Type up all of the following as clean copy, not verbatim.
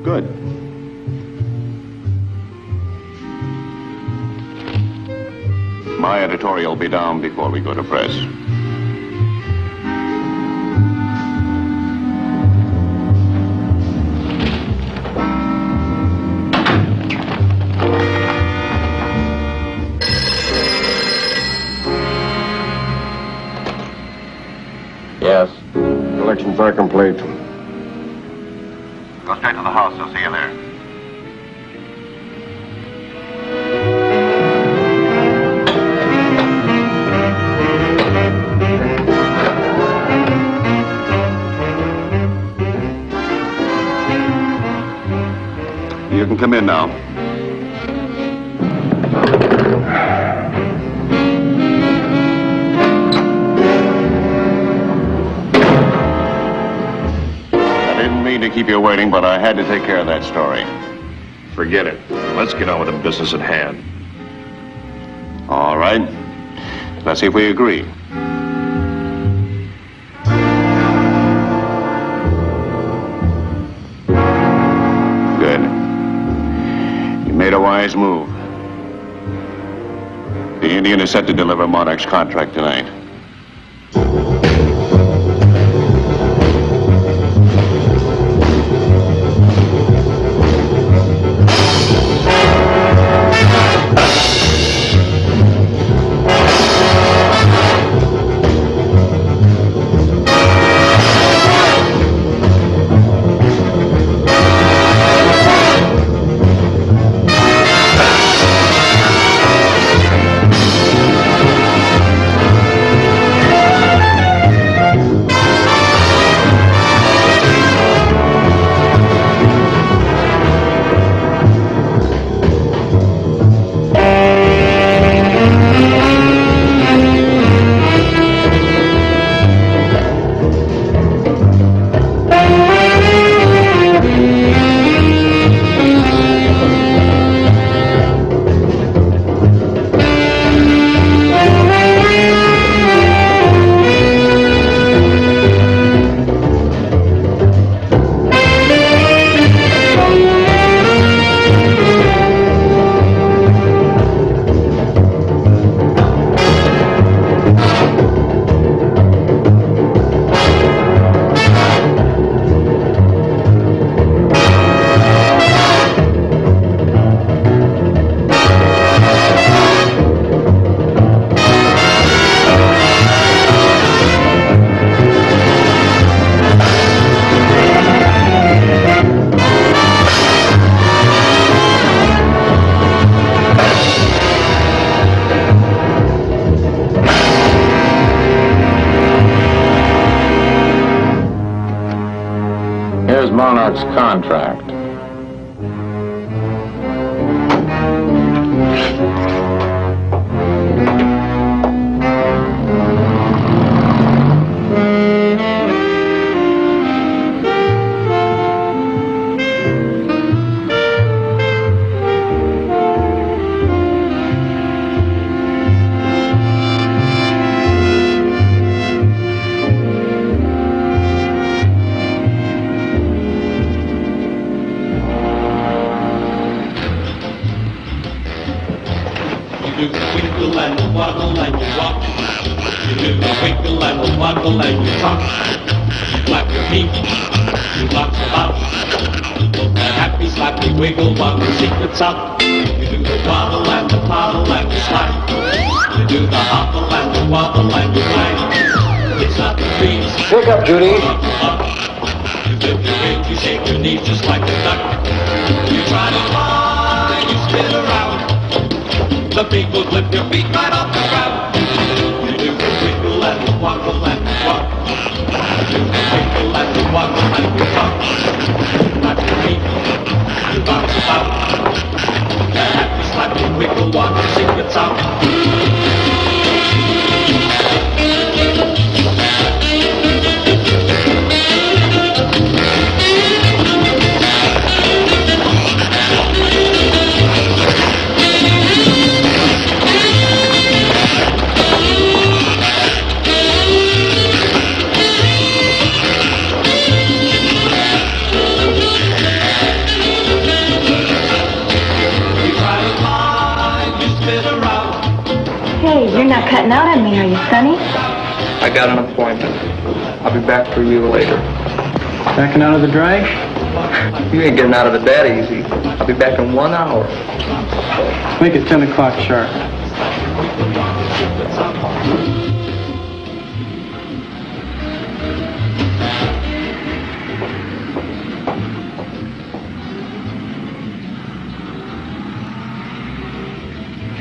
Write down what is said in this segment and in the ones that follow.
Good. My editorial will be down before we go to press. Yes. Collections are complete. Go straight to the house. I'll see you there. You can come in now. I didn't mean to keep you waiting, but I had to take care of that story. Forget it. Let's get on with the business at hand. All right. Let's see if we agree. Good. You made a wise move. The Indian is set to deliver Monarch's contract tonight. Monarch's contract. Up. You do the waddle and the paddle and the slide. You do the hobble and the wobble and the glide. It's not the breeze. Pick up, Judy. You lift your wings, you shake your knees just like a duck. You try to fly, you spin around. The beat will lift your feet right off the ground. You do the wiggle and the wobble and the walk. You do the wiggle and the wobble and the walk. Not your feet, you bounce about. Slap your wiggle, walk your secrets out. cutting out on me, are you, Sonny? I got an appointment. I'll be back for you later. Backing out of the drag? You ain't getting out of it that easy. I'll be back in 1 hour. Make it 10 o'clock sharp.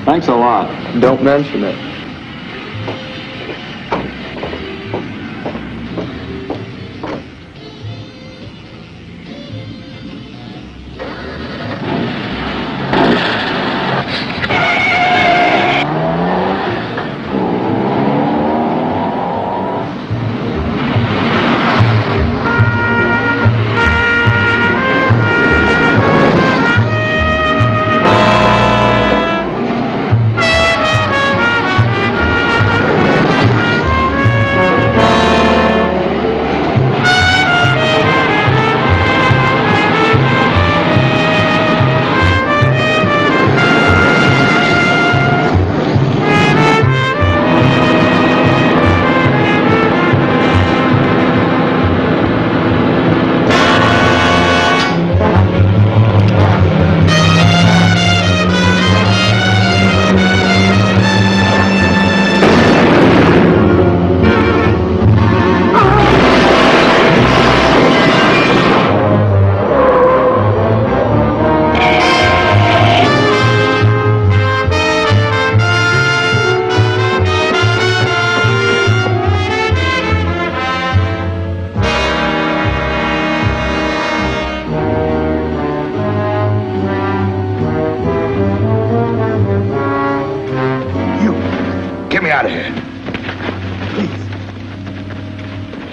Thanks a lot. Don't mention it.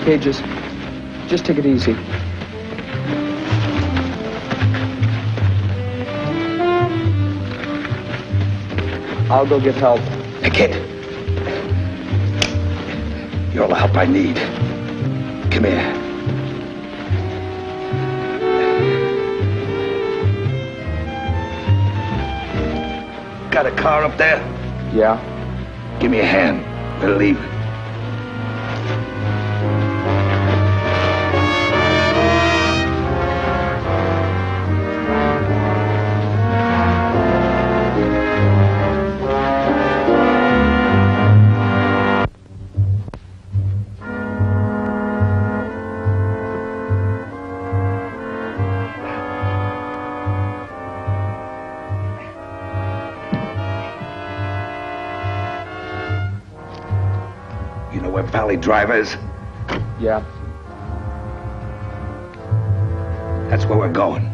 Okay, just take it easy. I'll go get help. Hey, kid. You're all the help I need. Come here. Got a car up there? Yeah. Give me a hand. We'll leave. Valley drivers? Yeah. That's where we're going.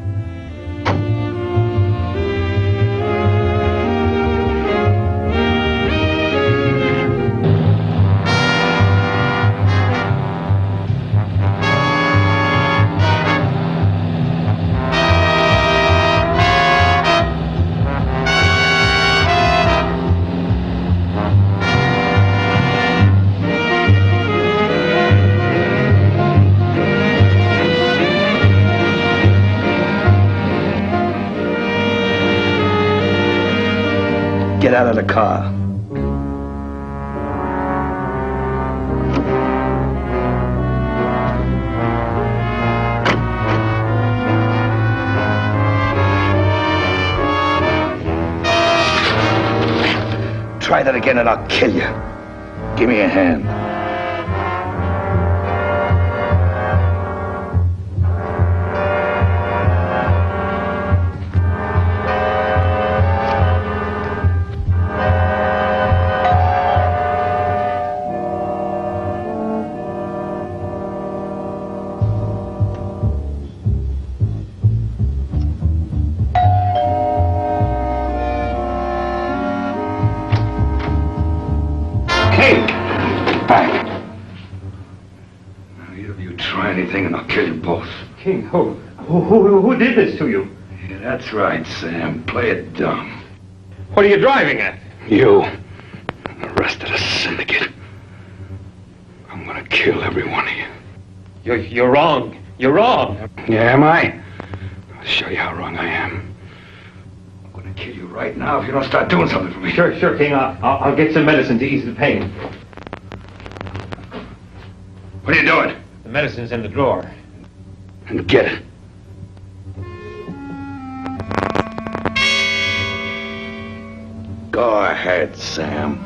Get out of the car. Try that again and I'll kill you. Give me a hand. King, who did this to you? Yeah, that's right, Sam. Play it dumb. What are you driving at? You. And the rest of the syndicate. I'm gonna kill every one of you. You're wrong. You're wrong. Yeah, am I? I'll show you how wrong I am. I'm gonna kill you right now if you don't start doing something for me. Sure, King. I'll get some medicine to ease the pain. What are you doing? The medicine's in the drawer. And get it. Go ahead, Sam.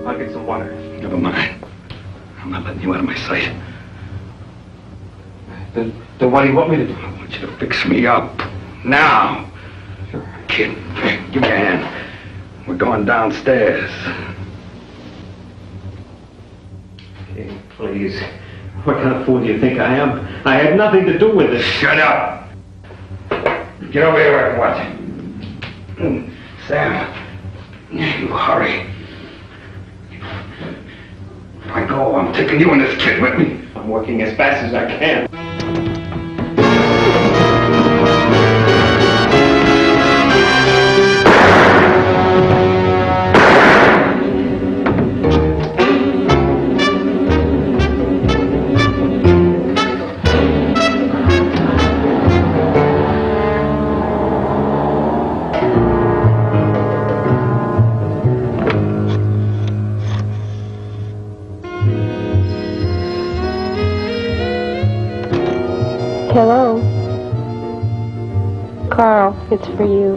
I'll get some water. Never mind. I'm not letting you out of my sight. Then what do you want me to do? I want you to fix me up. Now. Sure. Kid, give me a hand. We're going downstairs. King, please. What kind of fool do you think I am? I had nothing to do with it. Shut up. Get over here and watch. Sam, you hurry. If I go, I'm taking you and this kid with me. I'm working as fast as I can. Hello. Carl, it's for you.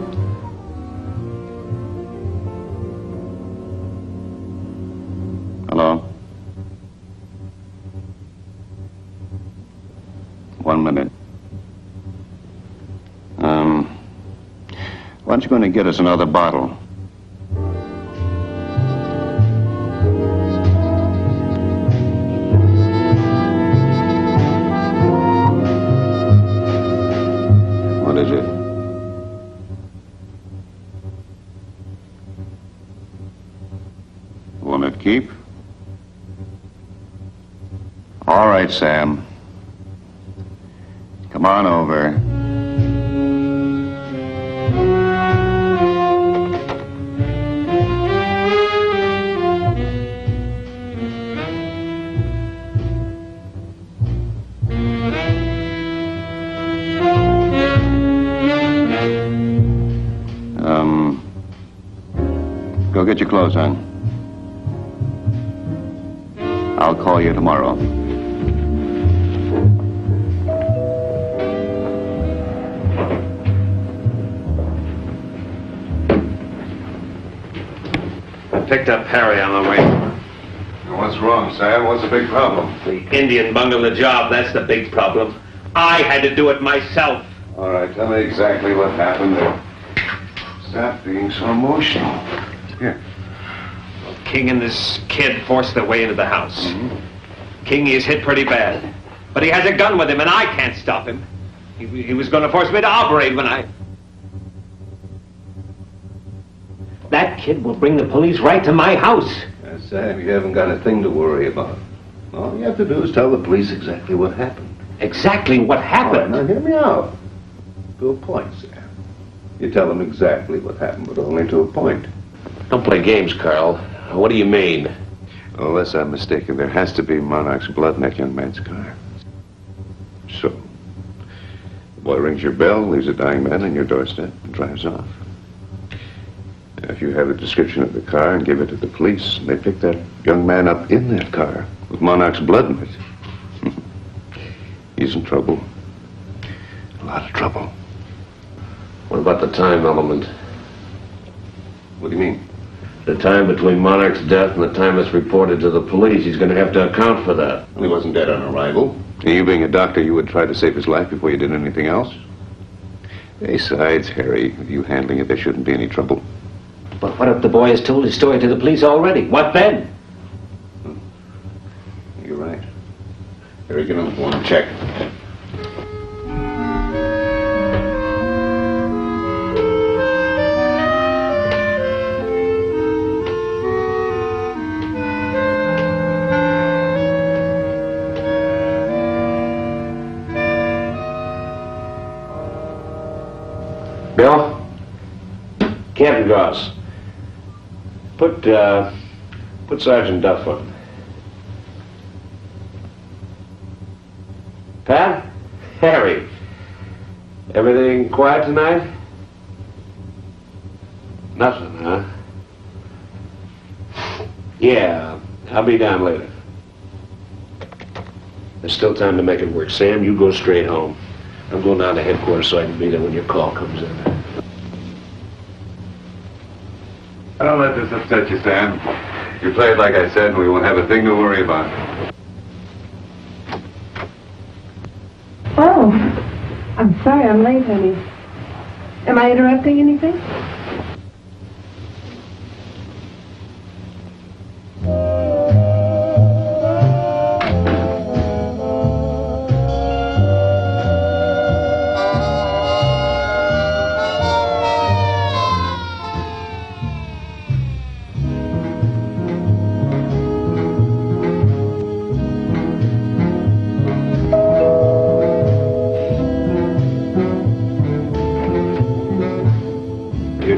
Hello? 1 minute. Why don't you go in and get us another bottle? What is it? Won't it keep? All right, Sam. Come on over. Go get your clothes on. I'll call you tomorrow. I picked up Harry on the way. What's wrong, Sam? What's the big problem? The Indian bungled the job. That's the big problem. I had to do it myself. All right, tell me exactly what happened there. Stop being so emotional. Here. King and this kid forced their way into the house. King is hit pretty bad. But he has a gun with him, and I can't stop him. He was going to force me to operate when I... That kid will bring the police right to my house. Sam, you haven't got a thing to worry about. All you have to do is tell the police exactly what happened. Exactly what happened? All right, now hear me out. To a point, Sam. You tell them exactly what happened, but only to a point. Don't play games, Carl. What do you mean? Unless I'm mistaken, there has to be Monarch's blood in that young man's car. So, the boy rings your bell, leaves a dying man on your doorstep, and drives off. If you have a description of the car and give it to the police, they pick that young man up in that car with Monarch's blood in it. He's in trouble. A lot of trouble. What about the time element? What do you mean? The time between Monarch's death and the time it's reported to the police. He's going to have to account for that. Well, he wasn't dead on arrival. And you being a doctor, you would try to save his life before you did anything else? Besides, Harry, with you handling it, there shouldn't be any trouble. But what if the boy has told his story to the police already? What then? You're right. Harry, get on the phone and check. Bill? Camping grounds. Put Sergeant Duff on. Pat? Harry? Everything quiet tonight? Nothing, huh? Yeah, I'll be down later. There's still time to make it work. Sam, you go straight home. I'm going down to headquarters so I can be there when your call comes in. Don't let this upset you, Sam. You played like I said, and we won't have a thing to worry about. Oh, I'm sorry I'm late, honey. Am I interrupting anything?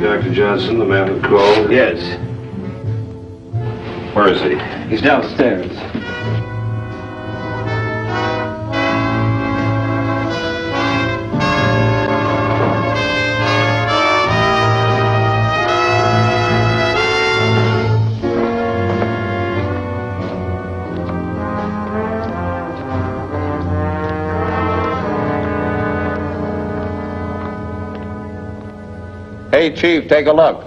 Dr. Johnson, the man who called? Yes. Where is he? He's downstairs. Hey, Chief, take a look.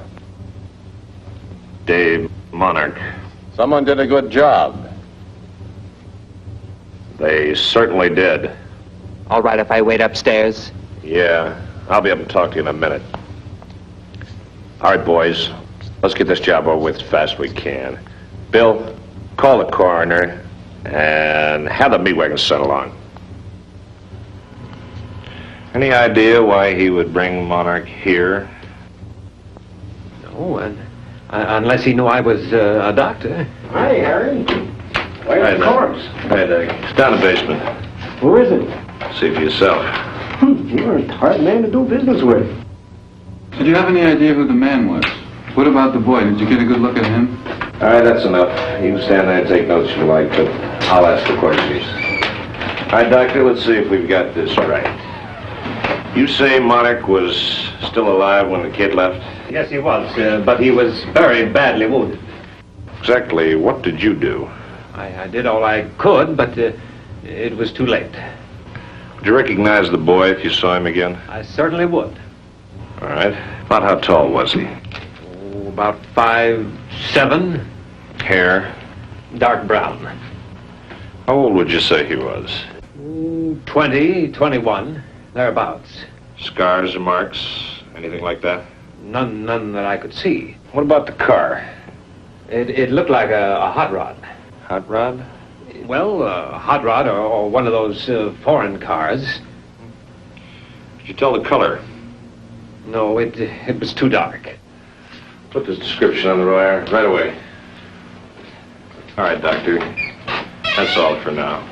Dave Monarch. Someone did a good job. They certainly did. All right if I wait upstairs? Yeah, I'll be up and talk to you in a minute. All right, boys. Let's get this job over with as fast as we can. Bill, call the coroner and have the meat wagon sent along. Any idea why he would bring Monarch here? No, unless he knew I was a doctor. Hi, Harry. Where's the corpse? Hey, Dick. It's down the basement. Who is it? See for yourself. You're a hard man to do business with. Did you have any idea who the man was? What about the boy? Did you get a good look at him? All right, that's enough. You can stand there and take notes if you like, but I'll ask the court chiefs. All right, Doctor, let's see if we've got this right. You say Monarch was still alive when the kid left? Yes, he was, but he was very badly wounded. Exactly what did you do? I did all I could, but it was too late. Would you recognize the boy if you saw him again? I certainly would. All right. About how tall was he? Oh, about 5'7". Hair? Dark brown. How old would you say he was? 20, 21, thereabouts. Scars or marks? Anything like that? None that I could see. What about the car? It looked like a hot rod. Hot rod? Well, a hot rod or one of those foreign cars. Did you tell the color? No, it was too dark. Put this description on the wire right away. All right, Doctor. That's all for now.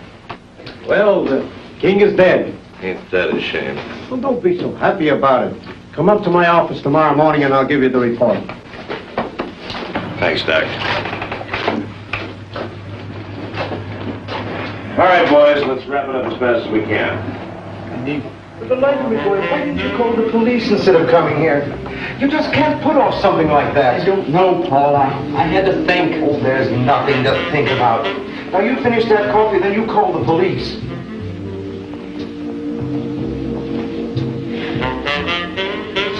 Well, the king is dead. Ain't that a shame? Well, don't be so happy about it. Come up to my office tomorrow morning and I'll give you the report. Thanks, Doc. All right, boys, let's wrap it up as fast as we can. For the life of me, boy, why didn't you call the police instead of coming here? You just can't put off something like that. I don't know, Paul. I had to think. Oh, there's nothing to think about. Now, you finish that coffee, then you call the police.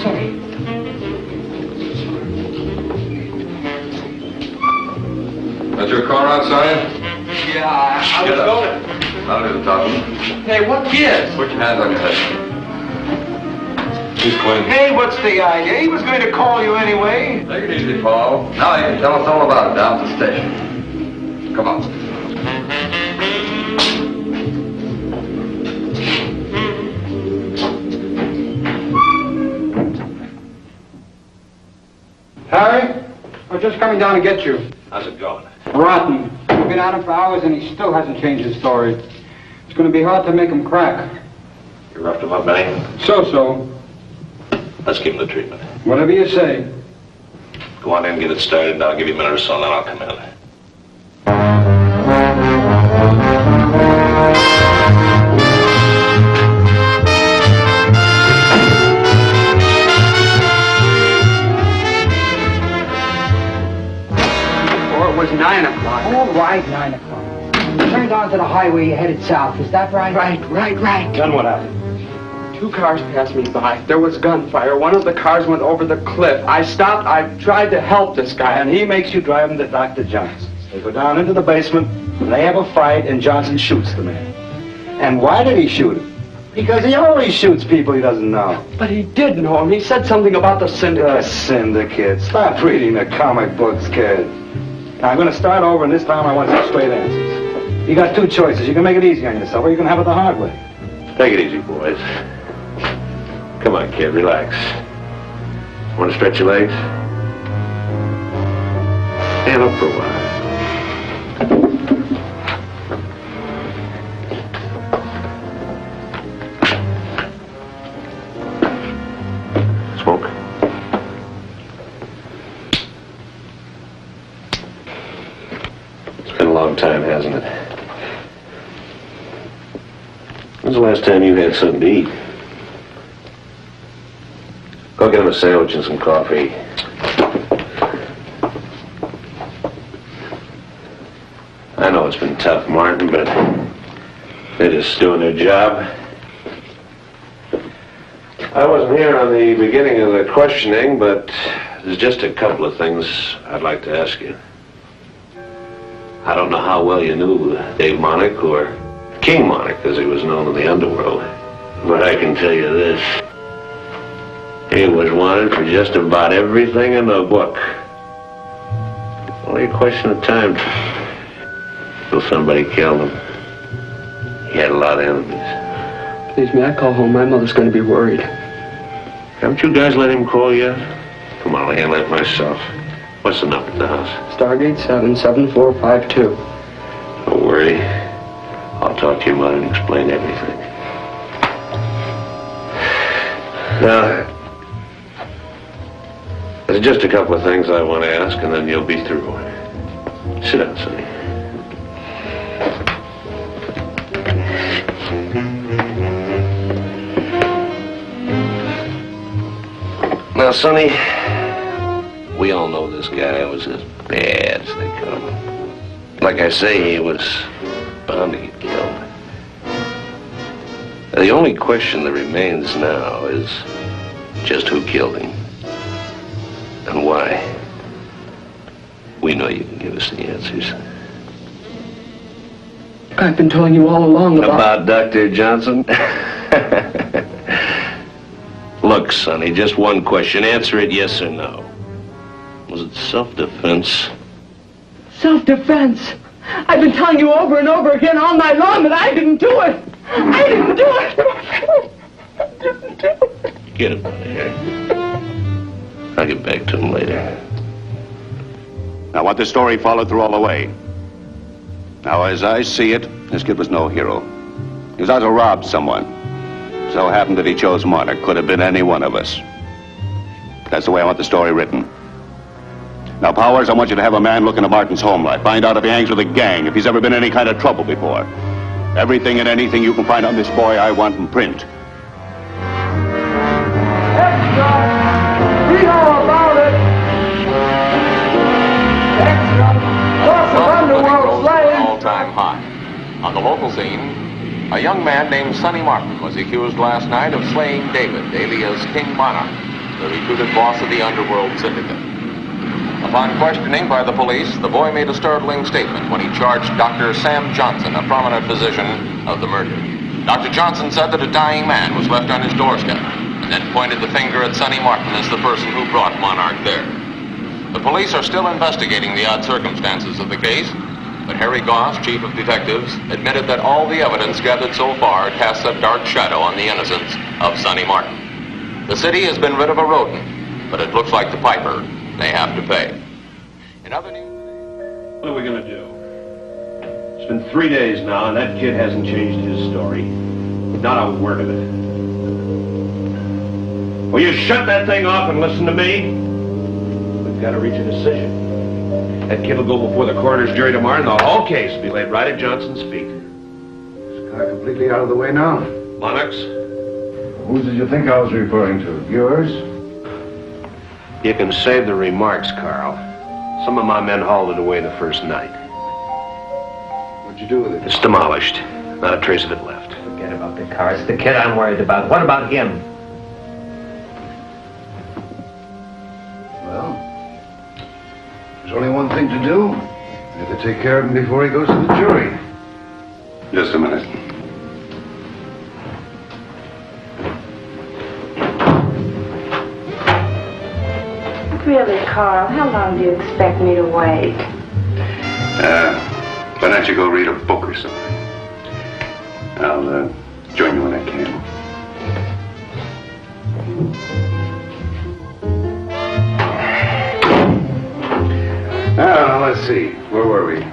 Say. That's your car outside? Yeah, I was going. Not at the top. Hey, what gives? Put your hands on your head. He's Quinn. Hey, what's the idea? He was going to call you anyway. Take it easy, Paul. Now you can tell us all about it down at the station. Come on. Harry, we're just coming down to get you. How's it going? Rotten. We've been at him for hours and he still hasn't changed his story. It's going to be hard to make him crack. You roughed him up, Benny? So-so. Let's give him the treatment. Whatever you say. Go on in, get it started, and I'll give you a minute or so, and then I'll come in. It was 9 o'clock. All right, 9 o'clock. You turned onto the highway, you headed south. Is that right? Right. Then what happened? 2 cars passed me by. There was gunfire. One of the cars went over the cliff. I stopped. I tried to help this guy. And he makes you drive him to Dr. Johnson's. They go down into the basement, and they have a fight, and Johnson shoots the man. And why did he shoot him? Because he always shoots people he doesn't know. But he did know him. He said something about the syndicate. The syndicate. Stop reading the comic books, kid. Now, I'm going to start over, and this time I want some straight answers. You got 2 choices. You can make it easy on yourself, or you can have it the hard way. Take it easy, boys. Come on, kid, relax. Want to stretch your legs? Stand up for a while. Smoke? It's been a long time, hasn't it? When's the last time you had something to eat? Go get him a sandwich and some coffee. I know it's been tough, Martin, but they're just doing their job. I wasn't here on the beginning of the questioning, but there's just a couple of things I'd like to ask you. I don't know how well you knew Dave Monarch, or King Monarch, as he was known in the underworld, but I can tell you this. He was wanted for just about everything in the book. Only a question of time till somebody killed him. He had a lot of enemies. Please, may I call home? My mother's going to be worried. Haven't you guys let him call yet? Come on, I'll handle it myself. What's the number at the house? Stargate 77452. Don't worry. I'll talk to your mother and explain everything. Now, there's just a couple of things I want to ask, and then you'll be through. Sit down, Sonny. Now, Sonny, we all know this guy was as bad as they come. Like I say, he was bound to get killed. The only question that remains now is just who killed him and why. We know you can give us the answers. I've been telling you all along about Dr. Johnson? Look, Sonny, just one question. Answer it yes or no. Was it self-defense? Self-defense? I've been telling you over and over again all night long that I didn't do it. I didn't do it. I didn't do it. Get him out of here. I'll get back to him later. I want the story followed through all the way. Now, as I see it, this kid was no hero. He was out to rob someone. So happened that he chose Monarch. Could have been any one of us. That's the way I want the story written. Now, Powers, I want you to have a man look into Martin's home life. Find out if he hangs with a gang, if he's ever been in any kind of trouble before. Everything and anything you can find on this boy, I want in print. Extra! We know about it! Extra! Lots of underworld slaying! All-time high. On the local scene, a young man named Sonny Martin was accused last night of slaying David, alias King Monarch, the recruited boss of the underworld syndicate. Upon questioning by the police, the boy made a startling statement when he charged Dr. Sam Johnson, a prominent physician, of the murder. Dr. Johnson said that a dying man was left on his doorstep, and then pointed the finger at Sonny Martin as the person who brought Monarch there. The police are still investigating the odd circumstances of the case, but Harry Goss, chief of detectives, admitted that all the evidence gathered so far casts a dark shadow on the innocence of Sonny Martin. The city has been rid of a rodent, but it looks like the piper may have to pay. In other news... What are we going to do? It's been 3 days now, and that kid hasn't changed his story. Not a word of it. Will you shut that thing off and listen to me? We've got to reach a decision. That kid will go before the coroner's jury tomorrow, and the whole case will be laid right at Johnson's feet. Is car completely out of the way now? Monarchs? Whose did you think I was referring to? Yours? You can save the remarks, Carl. Some of my men hauled it away the first night. What'd you do with it? It's demolished. Not a trace of it left. Forget about the car. It's the kid I'm worried about. What about him? Well, there's only one thing to do. I have to take care of him before he goes to the jury. Just a minute. Really, Carl, how long do you expect me to wait? Why don't you go read a book or something? I'll join you when I can. Now, let's see. Where were we?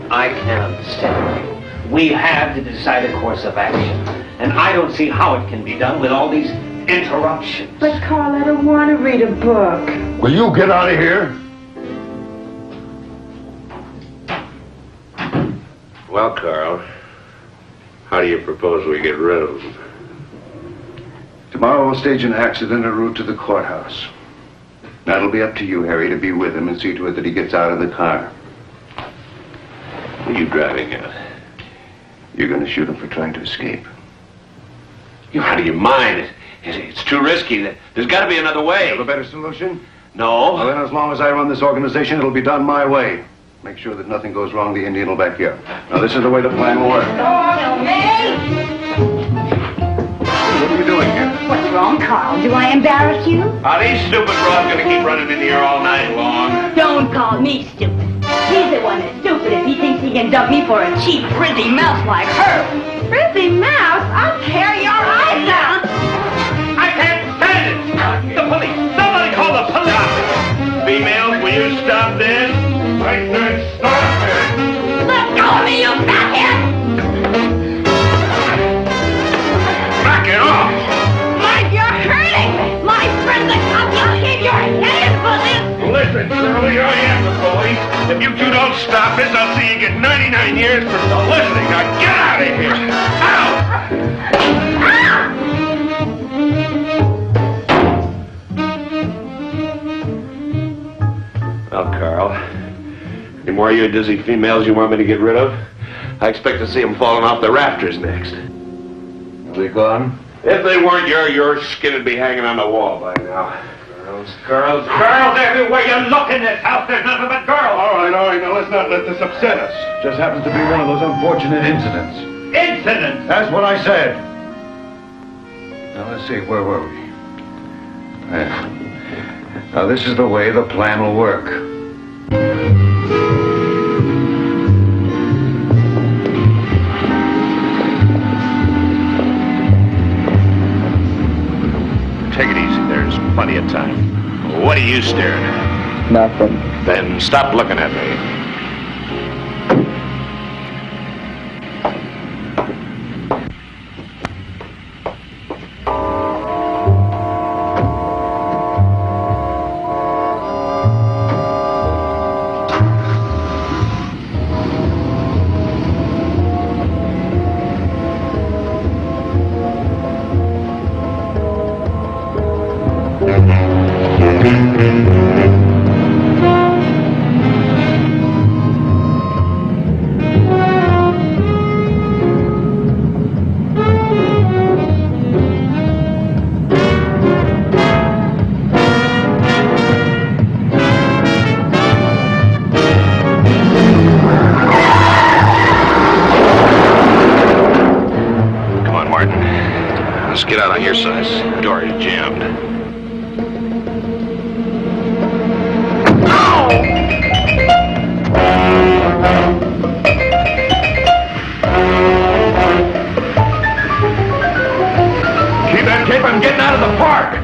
I can't understand you. We have to decide a course of action. And I don't see how it can be done with all these interruptions. But, Carl, I don't want to read a book. Will you get out of here? Well, Carl, how do you propose we get rid of him? Tomorrow we'll stage an accident en route to the courthouse. That'll be up to you, Harry, to be with him and see to it that he gets out of the car. What are you driving at? You're going to shoot him for trying to escape. You out of your mind? It's too risky. There's got to be another way. Have a better solution? No. Well, then, as long as I run this organization, it'll be done my way. Make sure that nothing goes wrong, the Indian will back you up. Now, this is the way the plan will work. What are you doing here? What's wrong, Carl? Do I embarrass you? Are these stupid broads going to keep running in here all night long? Don't call me stupid. He's the one that's stupid if he thinks he can dump me for a cheap, frizzy mouse like her. Frizzy mouse? I'll tear your eyes out! I can't stand it! The police! Somebody call the police! Females, will you stop this? I said stop it! Let go of me, you fathead! Back it off! Mike, you're hurting me! My friend's a cop! You'll keep your head for this! Listen, Shirley, I am the police. If you two don't stop this, I'll see you get 99 years for soliciting. Now get out of here! Out! Well, Carl, any more of your dizzy females you want me to get rid of? I expect to see them falling off the rafters next. Are they gone? If they weren't, your skin would be hanging on the wall by now. Girls everywhere you look in this house, there's nothing but girls. All right, now let's not let this upset us. Just happens to be one of those unfortunate incidents. Incidents? That's what I said. Now, let's see, where were we? Now, this is the way the plan will work. Take it easy, there's plenty of time. What are you staring at? Nothing. Then stop looking at me. Get out on your side. The door is jammed. Keep him getting out of the park.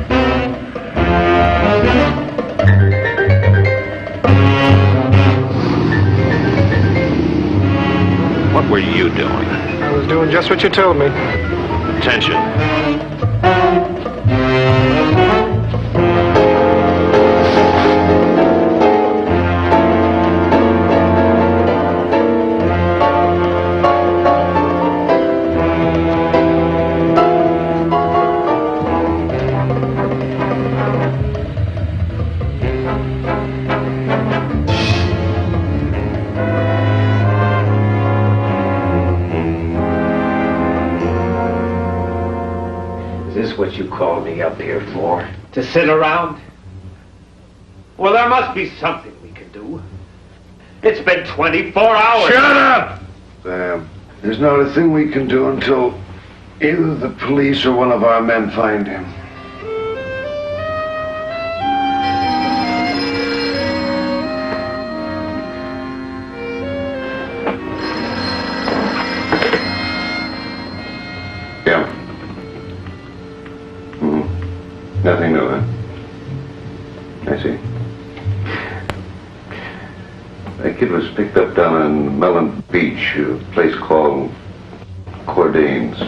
What were you doing? I was doing just what you told me. Attention. this what you called me up here for? To sit around? Well, there must be something we can do. It's been 24 hours. Shut up! Sam, there's not a thing we can do until either the police or one of our men find him. Yeah. Nothing new, huh? I see. That kid was picked up down on Mellon Beach, a place called Cordain's.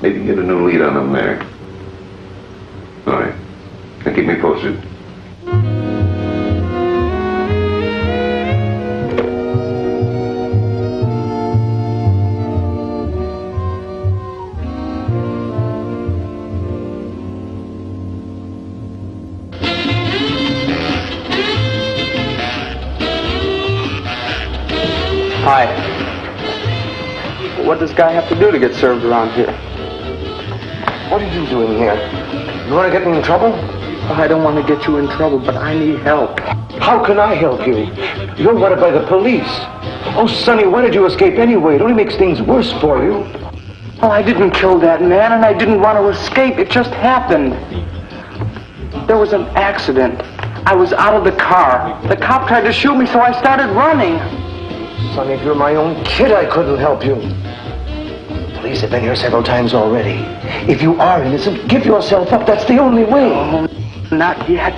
Maybe get a new lead on him there. All right. Now keep me posted. Hi. What does guy have to do to get served around here? What are you doing here? You want to get me in trouble? I don't want to get you in trouble, but I need help. How can I help you? You're wanted by the police. Oh, Sonny, why did you escape anyway? It only makes things worse for you. Well, I didn't kill that man, and I didn't want to escape. It just happened. There was an accident. I was out of the car. The cop tried to shoot me, so I started running. Sonny, if you're my own kid, I couldn't help you. The police have been here several times already. If you are innocent, give yourself up. That's the only way. Oh, not yet.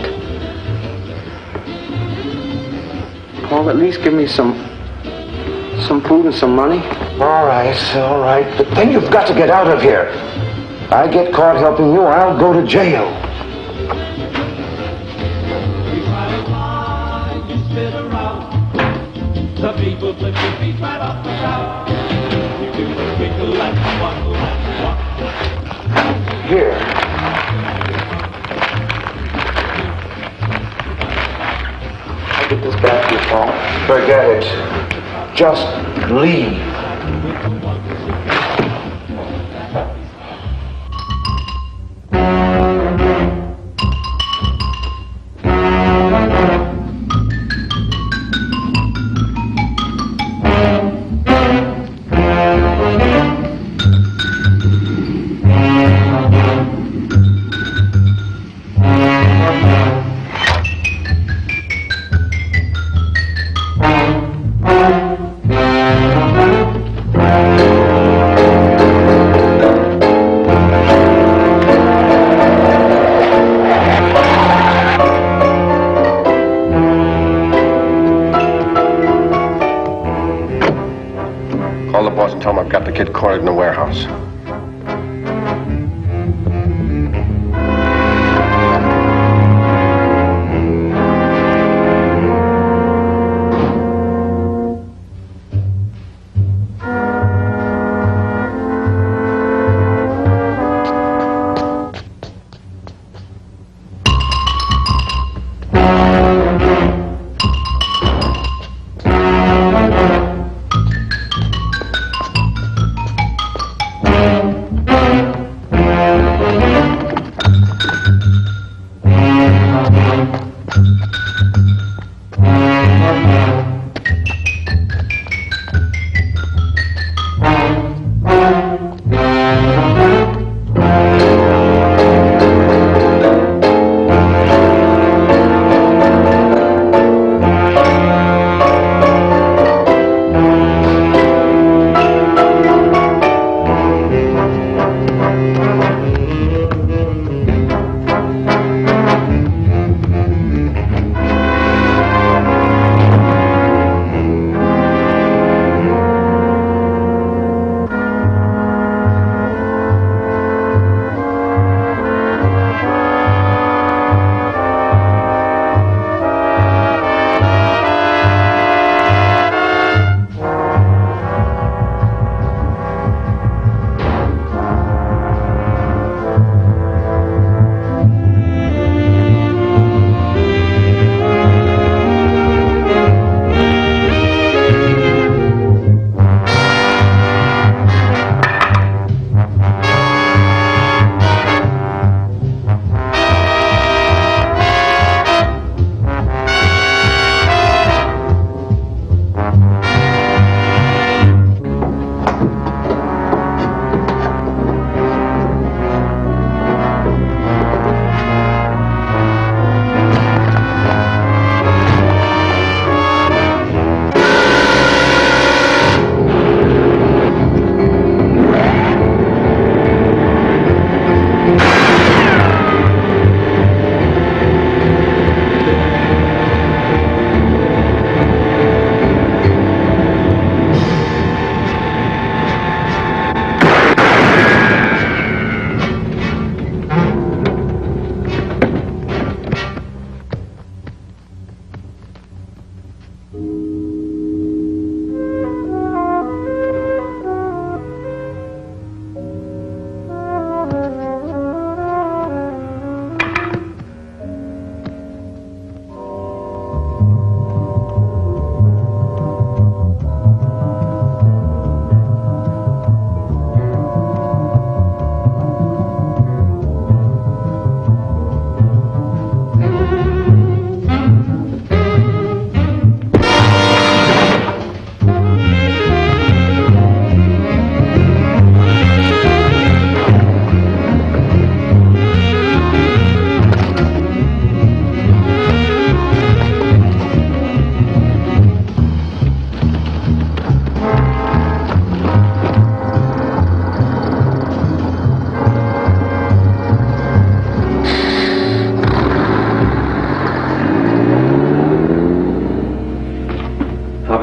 Paul, at least give me some food and some money. All right. But then you've got to get out of here. I get caught helping you, I'll go to jail. The people flip your feet right off the ground. You do the wiggle and the wobble and the walk. Here. I'll get this back to you, Paul. Forget it. Just leave. I've got the kid cornered in the warehouse.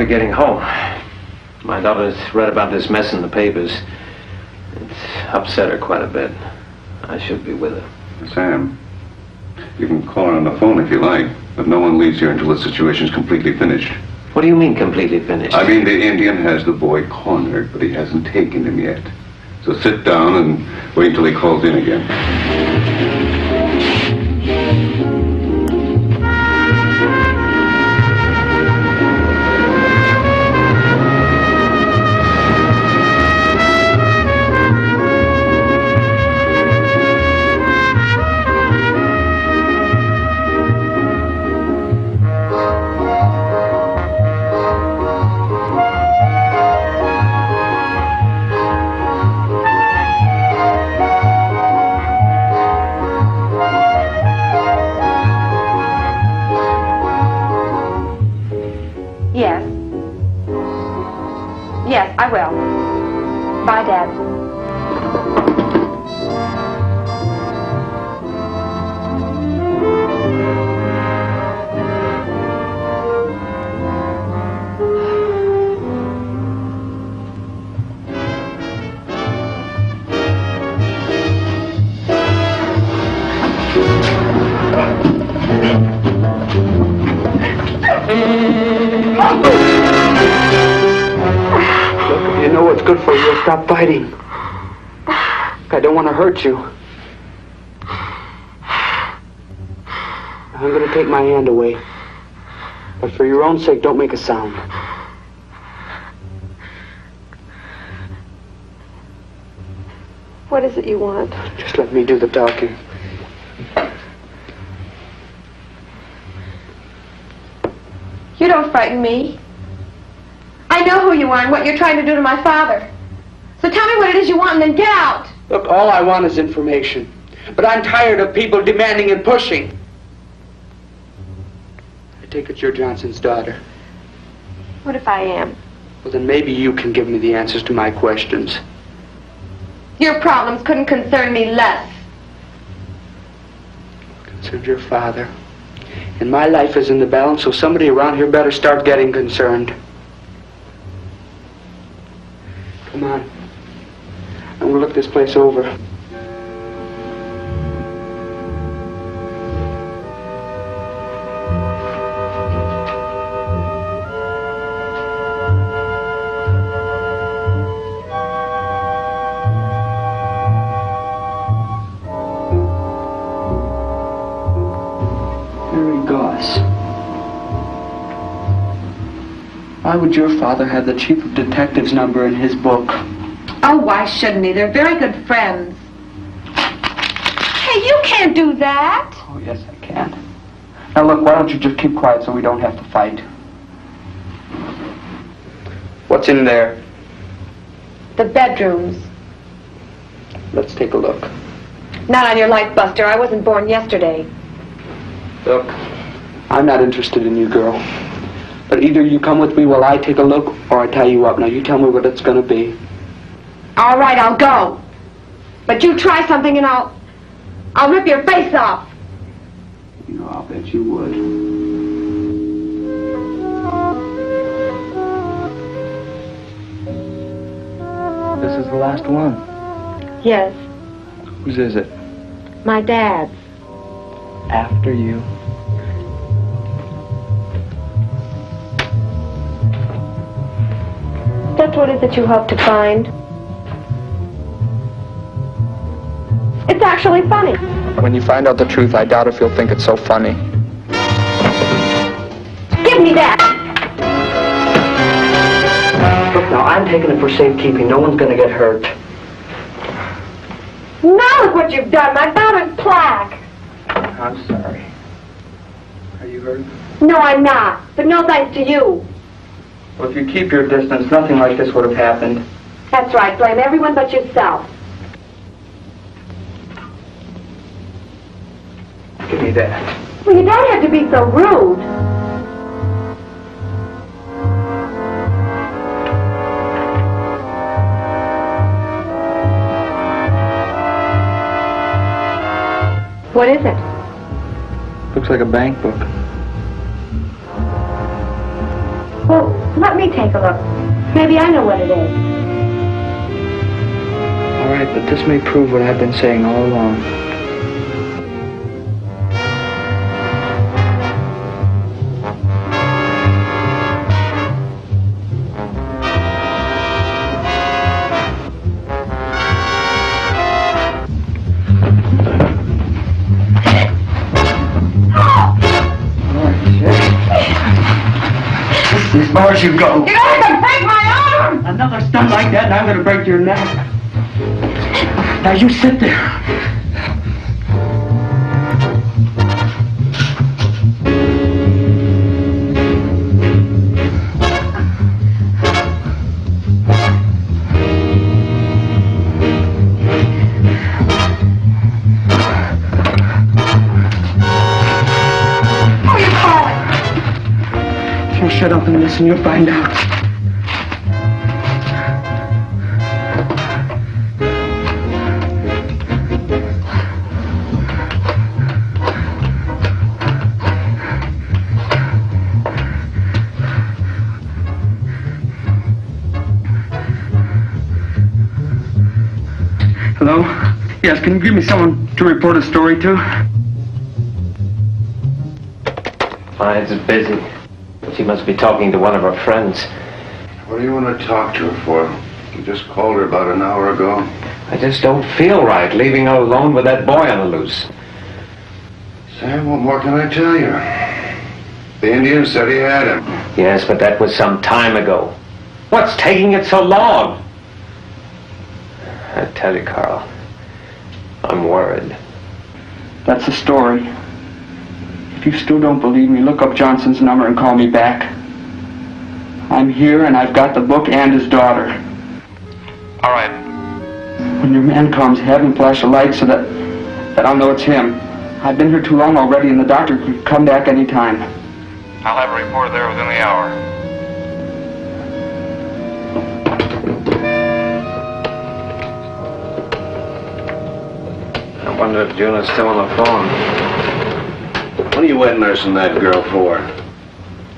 be getting home. My daughter's read about this mess in the papers. It's upset her quite a bit. I should be with her. Sam, you can call her on the phone if you like, but no one leaves here until the situation's completely finished. What do you mean, completely finished? I mean, the Indian has the boy cornered, but he hasn't taken him yet. So sit down and wait until he calls in again. Yes, I will. Bye, Dad. You know what's good for you. Stop fighting. I don't want to hurt you. I'm going to take my hand away. But for your own sake, don't make a sound. What is it you want? Just let me do the talking. You don't frighten me. I know who you are and what you're trying to do to my father. So tell me what it is you want and then get out. Look, all I want is information. But I'm tired of people demanding and pushing. I take it you're Johnson's daughter. What if I am? Well, then maybe you can give me the answers to my questions. Your problems couldn't concern me less. Concerns your father. And my life is in the balance, so somebody around here better start getting concerned. Come on. I'm going to look this place over. Harry Goss. Why would your father have the chief of detectives number in his book? Oh, why shouldn't he? They're very good friends. Hey, you can't do that. Oh, yes, I can. Now, look, why don't you just keep quiet so we don't have to fight? What's in there? The bedrooms. Let's take a look. Not on your life, Buster. I wasn't born yesterday. Look, I'm not interested in you, girl. But either you come with me while I take a look, or I tie you up. Now, you tell me what it's going to be. All right, I'll go. But you try something and I'll rip your face off. You know, I'll bet you would. This is the last one. Yes, Whose is it? my dad's. After you. Just what is it you hope to find? It's actually funny. When you find out the truth, I doubt if you'll think it's so funny. Give me that! Look, now, I'm taking it for safekeeping. No one's gonna get hurt. Now look what you've done. My father's plaque. I'm sorry. Are you hurt? No, I'm not. But no thanks to you. Well, if you keep your distance, nothing like this would have happened. That's right. Blame everyone but yourself. Give me that. Well, you don't have to be so rude. What is it? Looks like a bank book. Oh. Let me take a look. Maybe I know what it is. All right, but this may prove what I've been saying all along. As far as you go. You're going to break my arm! Another stunt like that and I'm going to break your neck. Now you sit there. Shut up and listen, you'll find out. Hello? Yes, can you give me someone to report a story to? Mine's busy. She must be talking to one of her friends. What do you want to talk to her for? You just called her about an hour ago. I just don't feel right leaving her alone with that boy on the loose. Sam, what more can I tell you? The Indian said he had him. Yes, but that was some time ago. What's taking it so long? I tell you, Carl, I'm worried. That's the story. If you still don't believe me, look up Johnson's number and call me back. I'm here and I've got the book and his daughter. All right. When your man comes, have him flash a light so that I'll know it's him. I've been here too long already and the doctor can come back any time. I'll have a reporter there within the hour. I wonder if June is still on the phone. What are you wet nursing that girl for?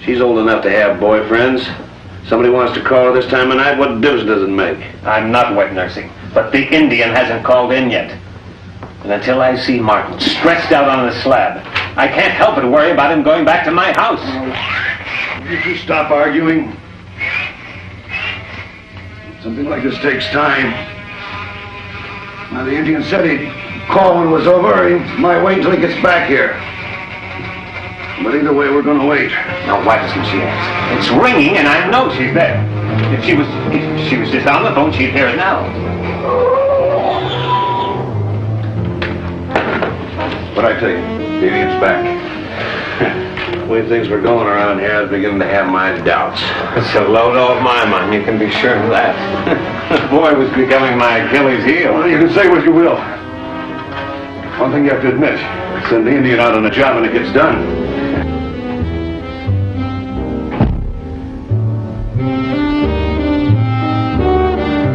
She's old enough to have boyfriends. Somebody wants to call her this time of night, what difference does it make? I'm not wet nursing, but the Indian hasn't called in yet. And until I see Martin stretched out on the slab, I can't help but worry about him going back to my house. You two stop arguing. Something like this takes time. Now, the Indian said he'd call when it was over. He might wait until he gets back here. But either way, we're going to wait. Now, why doesn't she answer? It's ringing, and I know she's there. If she was just on the phone, she'd hear it now. But I tell you, the Indian's back. The way things were going around here, I was beginning to have my doubts. It's a load off my mind, you can be sure of that. The boy was becoming my Achilles heel. Well, you can say what you will. One thing you have to admit, send the Indian out on a job and it gets done.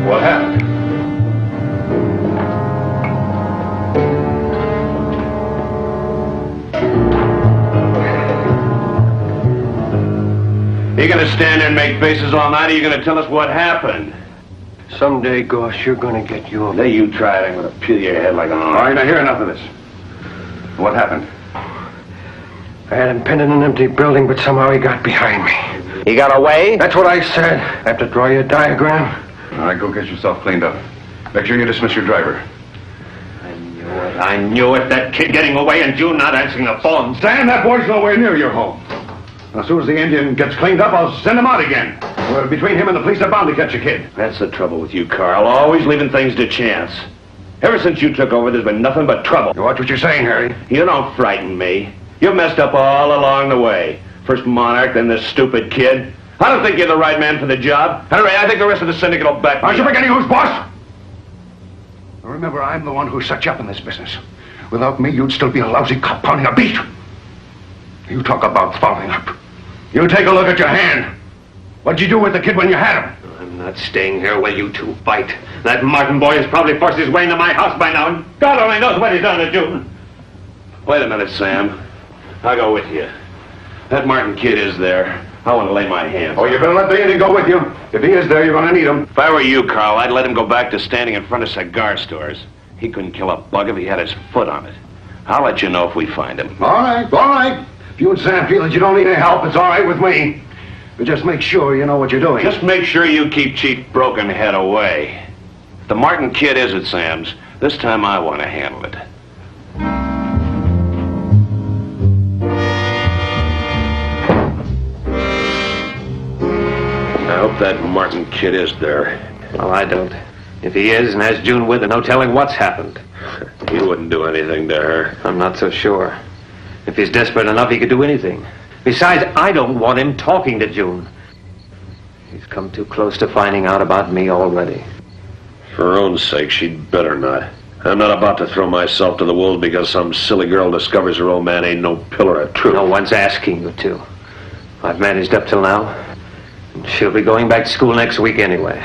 What happened? You gonna stand there and make faces all night, or you gonna tell us what happened? Someday, Gosh, you're gonna get yours. There you try it, I'm gonna peel your head like an All right, now hear enough of this. What happened? I had him pinned in an empty building, but somehow he got behind me. He got away? That's what I said. I have to draw you a diagram. All right, go get yourself cleaned up. Make sure you dismiss your driver. I knew it. That kid getting away and June not answering the phone. Stan, that boy's nowhere near your home. As soon as the Indian gets cleaned up, I'll send him out again. Well, between him and the police, they're bound to catch a kid. That's the trouble with you, Carl. Always leaving things to chance. Ever since you took over, there's been nothing but trouble. You watch what you're saying, Harry. You don't frighten me. You've messed up all along the way. First Monarch, then this stupid kid. I don't think you're the right man for the job. Anyway, I think the rest of the syndicate will back me Aren't you up. forgetting who's boss? Remember, I'm the one who set you up in this business. Without me, you'd still be a lousy cop pounding a beat. You talk about following up. You take a look at your hand. What'd you do with the kid when you had him? I'm not staying here while you two fight. That Martin boy has probably forced his way into my house by now, and God only knows what he's done to June. Wait a minute, Sam. I'll go with you. That Martin kid is there. I want to lay my hands. Oh, you better let Danny go with you. If he is there, you're going to need him. If I were you, Carl, I'd let him go back to standing in front of cigar stores. He couldn't kill a bug if he had his foot on it. I'll let you know if we find him. All right. If you and Sam feel that you don't need any help, it's all right with me. But just make sure you know what you're doing. Just make sure you keep Chief Brokenhead away. If the Martin kid is at Sam's, this time I want to handle it. I hope that Martin kid is there. Well, I don't. If he is and has June with her, no telling what's happened. He wouldn't do anything to her. I'm not so sure. If he's desperate enough, he could do anything. Besides, I don't want him talking to June. He's come too close to finding out about me already. For her own sake, she'd better not. I'm not about to throw myself to the wolves because some silly girl discovers her old man ain't no pillar of truth. No one's asking you to. I've managed up till now. And she'll be going back to school next week anyway.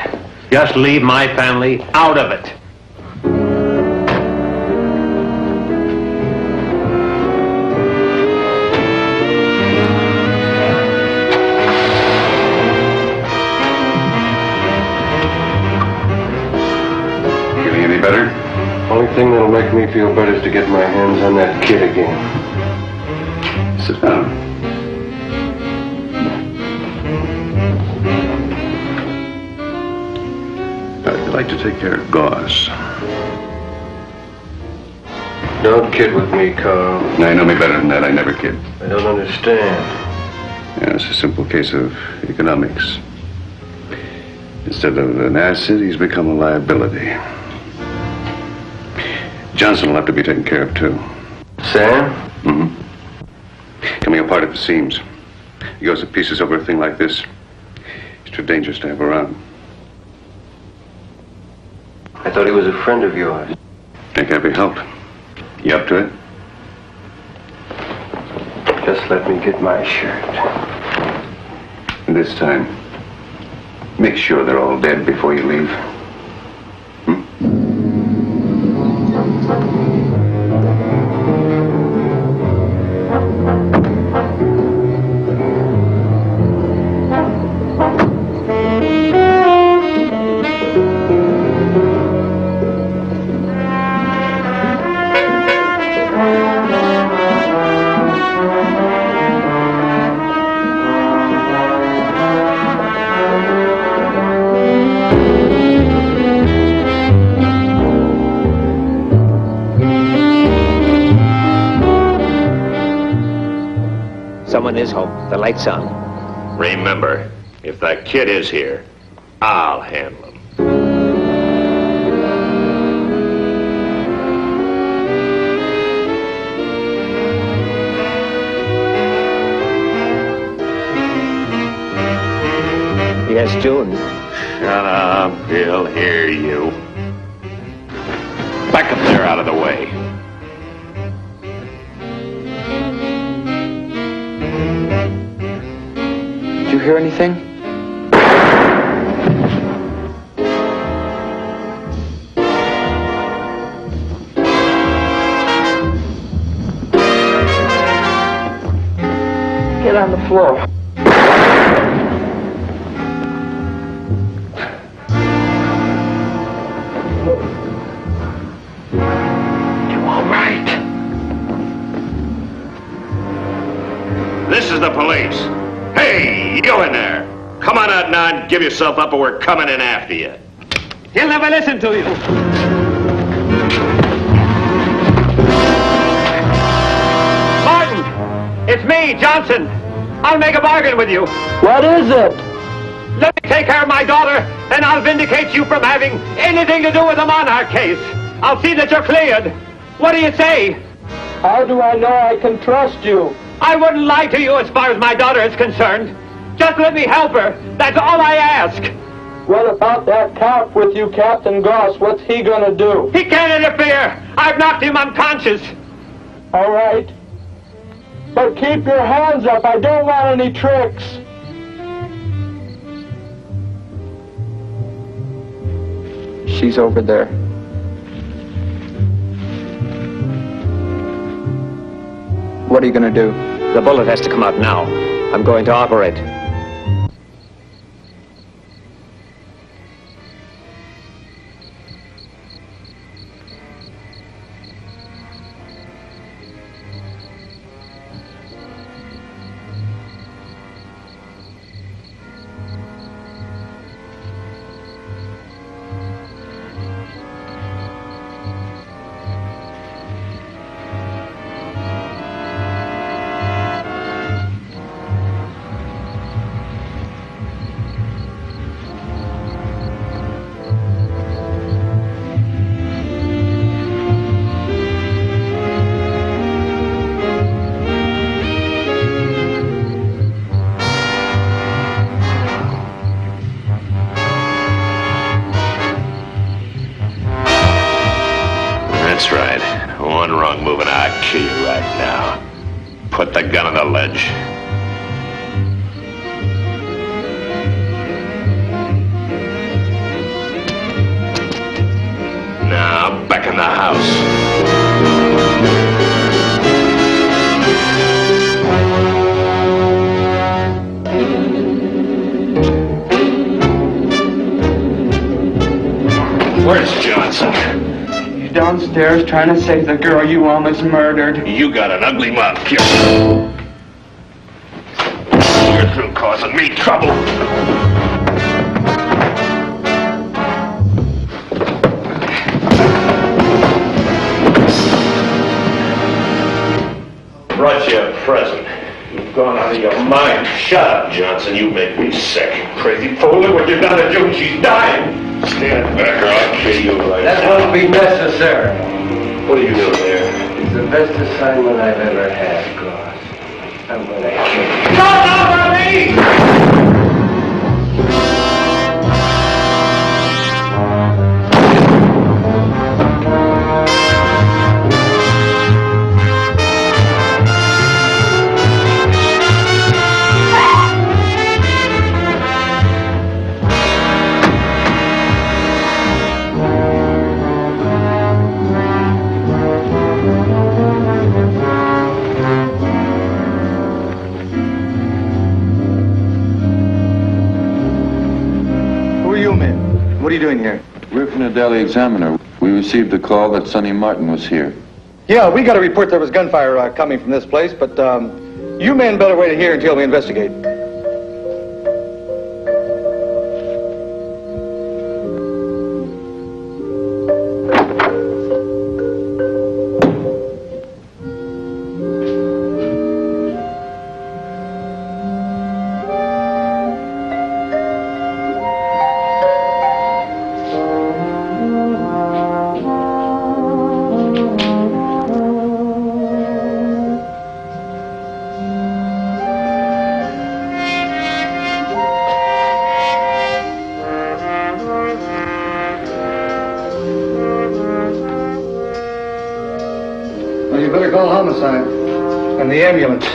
Just leave my family out of it. Feeling any better? Only thing that'll make me feel better is to get my hands on that kid again. Sit down. I'd like to take care of Goss. Don't kid with me, Carl. Now, you know me better than that. I never kid. I don't understand. Yeah, it's a simple case of economics. Instead of an asset, he's become a liability. Johnson will have to be taken care of, too. Sam? Mm-hmm. Coming apart at the seams. He goes to pieces over a thing like this. It's too dangerous to have around. I thought he was a friend of yours. That can't be helped. You up to it? Just let me get my shirt. And this time, make sure they're all dead before you leave. Someone is home. The light's on. Remember, if that kid is here, I'll handle him. Yes, June. Shut up, he'll hear you. Back up there out of the way. Did you hear anything? Get on the floor. This is the police. Hey, you in there. Come on out now and give yourself up or we're coming in after you. He'll never listen to you. Martin! It's me, Johnson. I'll make a bargain with you. What is it? Let me take care of my daughter, and I'll vindicate you from having anything to do with the Monarch case. I'll see that you're cleared. What do you say? How do I know I can trust you? I wouldn't lie to you as far as my daughter is concerned. Just let me help her. That's all I ask. What about that cop with you, Captain Goss? What's he gonna do? He can't interfere. I've knocked him unconscious. All right. But keep your hands up. I don't want any tricks. She's over there. What are you gonna do? The bullet has to come out now. I'm going to operate. That's right. One wrong move and I'll kill you right now. Put the gun on the ledge. Now, back in the house. Where's Johnson? He's downstairs trying to save the girl you almost murdered. You got an ugly mouth, kid. You're through causing me trouble. Brought you a present. You've gone out of your mind. Shut up, Johnson. You make me sick. Crazy fool. Look what you've done to June. She's dying. Stand back or I'll kill you right now. That won't be necessary. What are you doing here? It's the best assignment I've ever had, Goss. I'm gonna kill you. Don't over me! What are you doing here? We're from the Daily Examiner. We received a call that Sonny Martin was here. Yeah, we got a report there was gunfire coming from this place, but you men better wait here until we investigate. You better call homicide and the ambulance,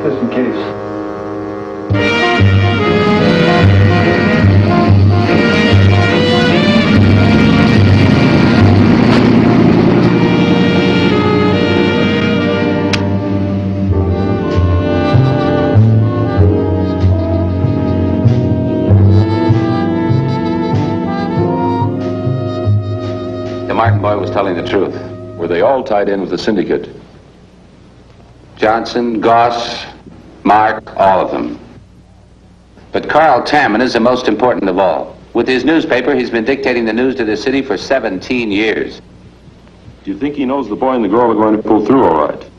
just in case. The Martin boy was telling the truth. Were they all tied in with the syndicate? Johnson, Goss, Mark, all of them. But Carl Tamman is the most important of all. With his newspaper, he's been dictating the news to the city for 17 years. Do you think he knows the boy and the girl are going to pull through all right?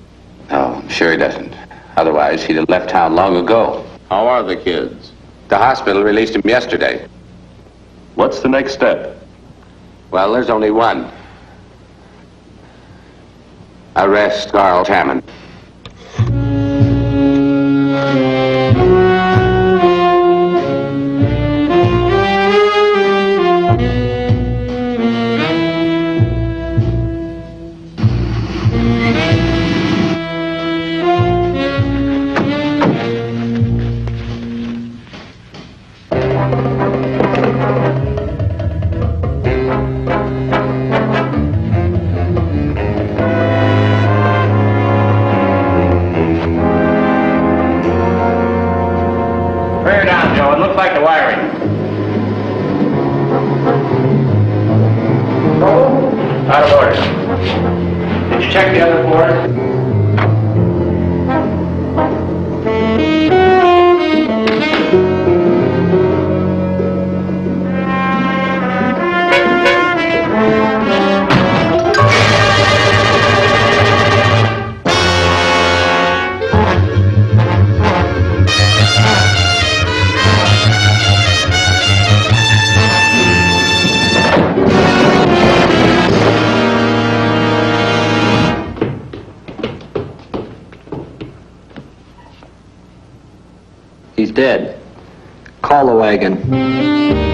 No, I'm sure he doesn't. Otherwise, he'd have left town long ago. How are the kids? The hospital released him yesterday. What's the next step? Well, there's only one. Arrest Carl Tamman. Like the wiring. Out of order. Did you check the other board? He's dead. Call the wagon.